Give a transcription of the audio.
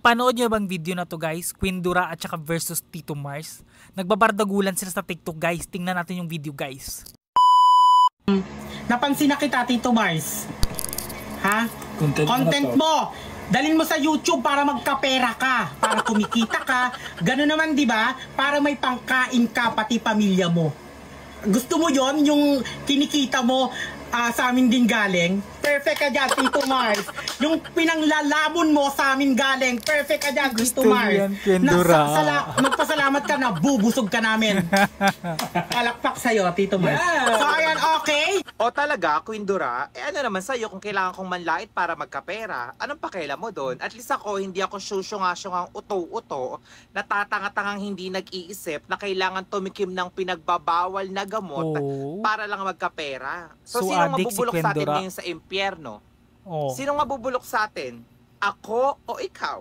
Napanood nyo bang video na to guys? Queen Dura at saka versus Tito Mars. Nagbabardagulan sila sa TikTok guys. Tingnan natin yung video guys. Napansin na kita Tito Mars. Ha? Content mo. Dalhin mo sa YouTube para magkapera ka. Para kumikita ka. Gano'n naman di ba? Para may pangkain ka pati pamilya mo. Gusto mo yon yung kinikita mo sa amin din galing? Perfect ka dyan, Tito Mars. Yung pinanglalamon mo sa amin galing, perfect ka dyan, Tito Mars. Magpasalamat ka na, bubusog ka namin. Palakpak sa'yo, Tito Mars. Yeah. So, ayan, okay? O talaga, Queen Dura, ano naman sa'yo kung kailangan kong manlait para magkapera? Anong pakialam mo doon? At least ako, hindi ako syusyunga-syungang uto-uto, natatanga-tangang hindi nag-iisip na kailangan tumikim ng pinagbabawal na gamot para lang magkapera. So sino mabubulok sa atin ngayon sa impyerno? Sino mabubulok sa atin? Ako o ikaw?